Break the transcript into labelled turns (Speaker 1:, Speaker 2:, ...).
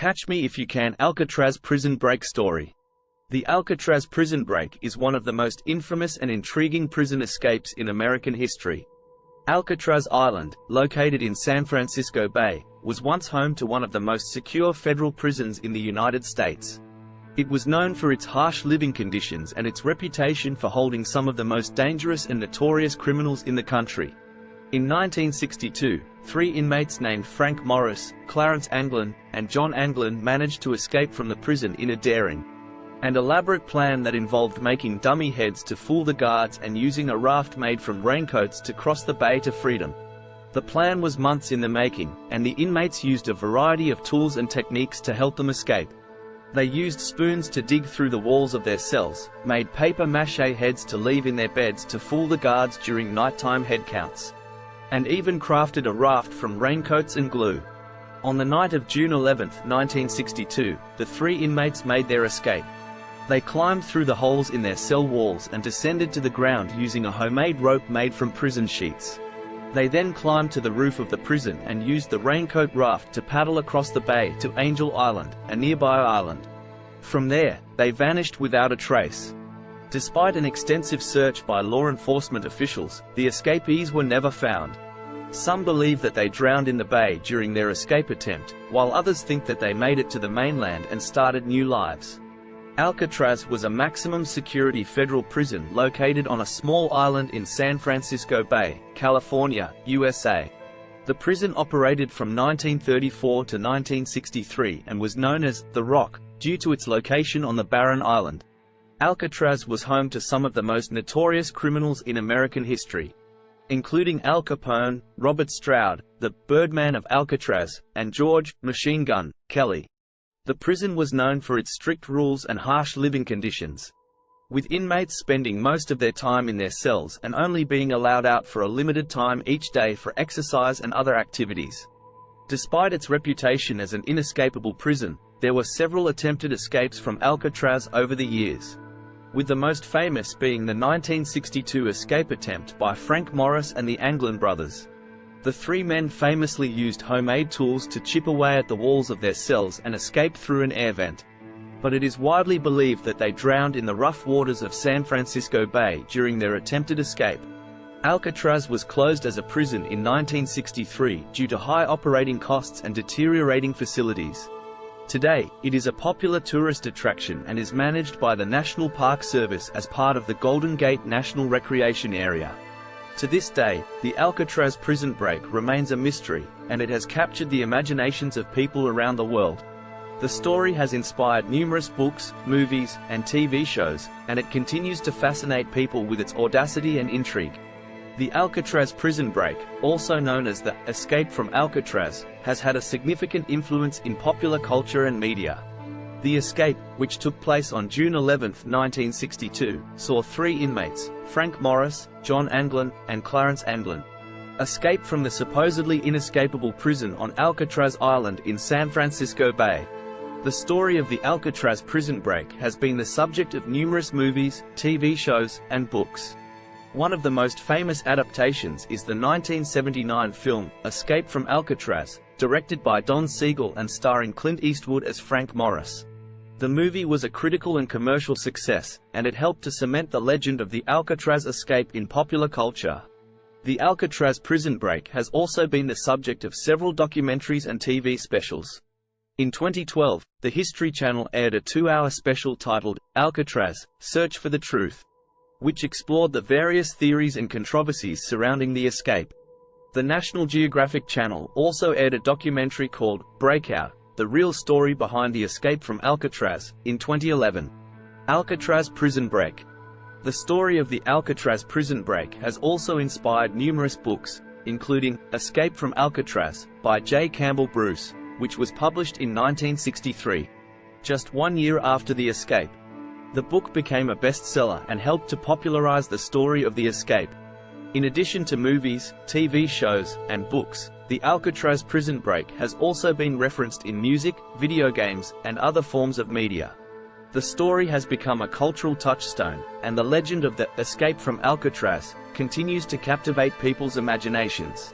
Speaker 1: Catch Me If You Can Alcatraz Prison Break Story. The Alcatraz prison break is one of the most infamous and intriguing prison escapes in American history. Alcatraz Island, located in San Francisco Bay, was once home to one of the most secure federal prisons in the United States. It was known for its harsh living conditions and its reputation for holding some of the most dangerous and notorious criminals in the country. In 1962, 3 inmates named Frank Morris, Clarence Anglin, and John Anglin managed to escape from the prison in a daring and elaborate plan that involved making dummy heads to fool the guards and using a raft made from raincoats to cross the bay to freedom. The plan was months in the making, and the inmates used a variety of tools and techniques to help them escape. They used spoons to dig through the walls of their cells, made paper mache heads to leave in their beds to fool the guards during nighttime head counts, and even crafted a raft from raincoats and glue. On the night of June 11, 1962, the 3 inmates made their escape. They climbed through the holes in their cell walls and descended to the ground using a homemade rope made from prison sheets. They then climbed to the roof of the prison and used the raincoat raft to paddle across the bay to Angel Island, a nearby island. From there, they vanished without a trace. Despite an extensive search by law enforcement officials, the escapees were never found. Some believe that they drowned in the bay during their escape attempt, while others think that they made it to the mainland and started new lives. Alcatraz was a maximum security federal prison located on a small island in San Francisco Bay, California, USA. The prison operated from 1934 to 1963 and was known as The Rock, due to its location on the barren island. Alcatraz was home to some of the most notorious criminals in American history, including Al Capone, Robert Stroud, the Birdman of Alcatraz, and George "Machine Gun" Kelly. The prison was known for its strict rules and harsh living conditions, with inmates spending most of their time in their cells and only being allowed out for a limited time each day for exercise and other activities. Despite its reputation as an inescapable prison, there were several attempted escapes from Alcatraz over the years, with the most famous being the 1962 escape attempt by Frank Morris and the Anglin brothers. The 3 men famously used homemade tools to chip away at the walls of their cells and escape through an air vent. But it is widely believed that they drowned in the rough waters of San Francisco Bay during their attempted escape. Alcatraz was closed as a prison in 1963 due to high operating costs and deteriorating facilities. Today, it is a popular tourist attraction and is managed by the National Park Service as part of the Golden Gate National Recreation Area. To this day, the Alcatraz prison break remains a mystery, and it has captured the imaginations of people around the world. The story has inspired numerous books, movies, and TV shows, and it continues to fascinate people with its audacity and intrigue. The Alcatraz prison break, also known as the escape from Alcatraz, has had a significant influence in popular culture and media. The escape, which took place on June 11, 1962, saw 3 inmates, Frank Morris, John Anglin, and Clarence Anglin, escape from the supposedly inescapable prison on Alcatraz Island in San Francisco Bay. The story of the Alcatraz prison break has been the subject of numerous movies, TV shows, and books. One of the most famous adaptations is the 1979 film, Escape from Alcatraz, directed by Don Siegel and starring Clint Eastwood as Frank Morris. The movie was a critical and commercial success, and it helped to cement the legend of the Alcatraz escape in popular culture. The Alcatraz prison break has also been the subject of several documentaries and TV specials. In 2012, the History Channel aired a 2-hour special titled, Alcatraz: Search for the Truth, which explored the various theories and controversies surrounding the escape. The National Geographic Channel also aired a documentary called Breakout: The Real Story Behind the Escape from Alcatraz, in 2011. Alcatraz prison break. The story of the Alcatraz prison break has also inspired numerous books, including Escape from Alcatraz, by J. Campbell Bruce, which was published in 1963, just 1 year after the escape. The book became a bestseller and helped to popularize the story of the escape. In addition to movies, TV shows, and books, the Alcatraz prison break has also been referenced in music, video games, and other forms of media. The story has become a cultural touchstone, and the legend of the escape from Alcatraz continues to captivate people's imaginations.